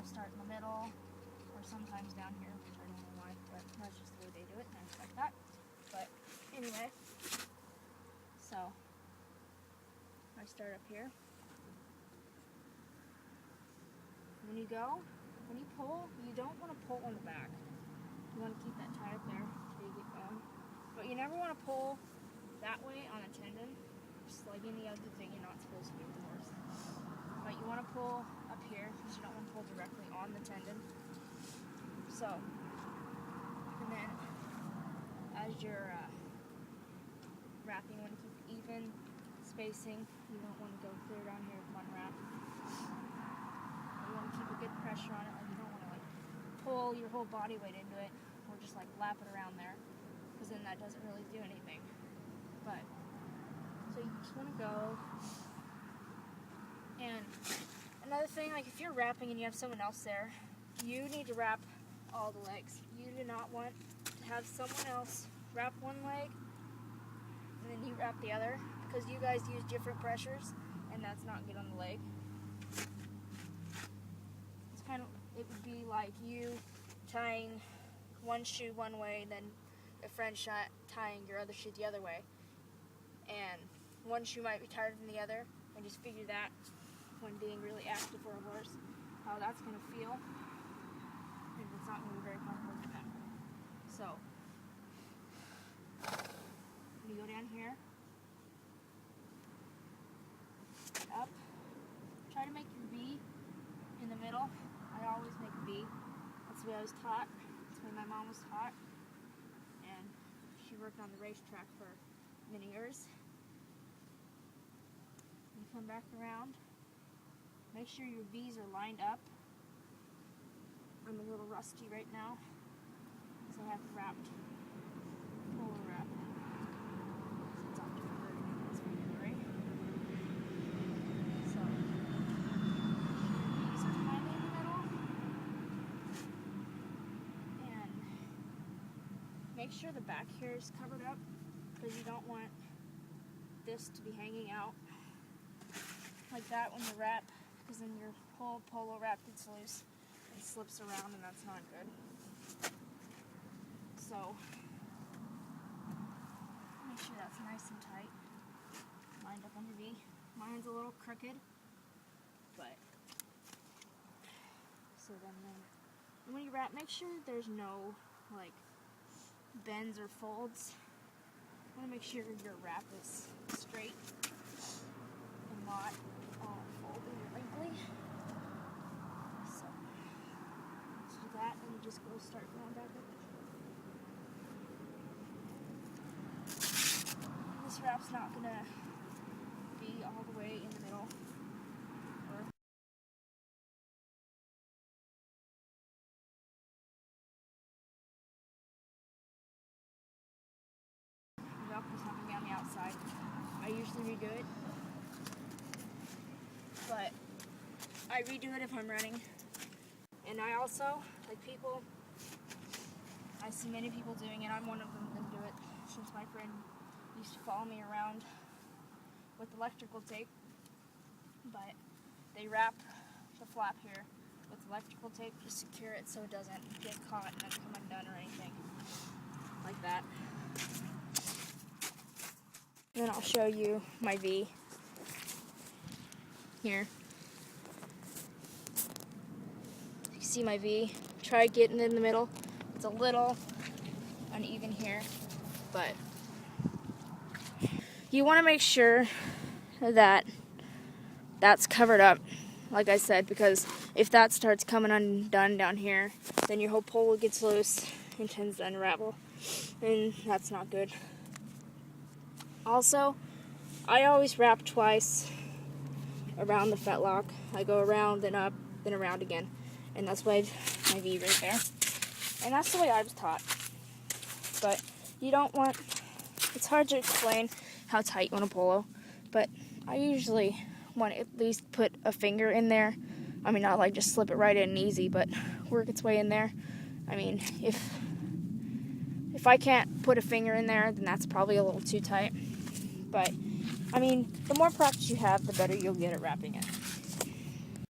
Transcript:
I'll start in the middle, or sometimes down here, which I don't know why, but that's just the way they do it, and I expect that. But anyway, so I start up here. When you pull, you don't want to pull on the back. You want to keep that tied up there until you get going. But you never want to pull that way on a tendon, just like any other thing you're not supposed to do with the horse. But you want to pull up here because you don't want to pull directly on the tendon. So, and then as you're wrapping, you want to keep even spacing. You don't want to go clear down here with one wrap. You want to keep a good pressure on it. Like you don't want to like pull your whole body weight into it, or just like lap it around there, because then that doesn't really do anything. But so you just want to go. And another thing, like if you're wrapping and you have someone else there, you need to wrap all the legs. You do not want to have someone else wrap one leg and then you wrap the other, because you guys use different pressures and that's not good on the leg. It's kind of, it would be like you tying one shoe one way, then a friend tying your other shoe the other way. And one shoe might be tighter than the other, and just figure that when being really active for a horse, how that's going to feel, and it's not going to be very comfortable for them. So, you go down here, up, try to make your V in the middle. I always make a V. That's the way I was taught. That's the way my mom was taught, and she worked on the racetrack for many years. You come back around. Make sure your V's are lined up. I'm a little rusty right now because I have wrapped polar wrap. So it's off to that's February. So V's are kind of in the middle. And make sure the back here is covered up, because you don't want this to be hanging out like that when you wrap, because then your whole polo wrap gets loose and slips around, and that's not good. So make sure that's nice and tight, lined up on your V. Mine's a little crooked, but so then when you wrap, make sure there's no like bends or folds. You want to make sure your wrap is straight and not all folded or wrinkly. So let's do that, and you just go start going back up. This wrap's not going to be all the way in the middle. There's nothing on the outside. I usually redo it, but I redo it if I'm running. And I also, like people, I see many people doing it. I'm one of them that do it, since my friend used to follow me around with electrical tape. But they wrap the flap here with electrical tape to secure it so it doesn't get caught and then come undone or anything like that. And then I'll show you my V here. You see my V? Try getting in the middle. It's a little uneven here, but you want to make sure that that's covered up, like I said, because if that starts coming undone down here, then your whole pole gets loose and tends to unravel, and that's not good. Also, I always wrap twice around the fetlock. I go around, then up, then around again. And that's why my V right there. And that's the way I was taught. But you don't want, it's hard to explain how tight you want a polo, but I usually want to at least put a finger in there. I mean, not like just slip it right in easy, but work its way in there. I mean, if I can't put a finger in there, then that's probably a little too tight. But, I mean, the more practice you have, the better you'll get at wrapping it.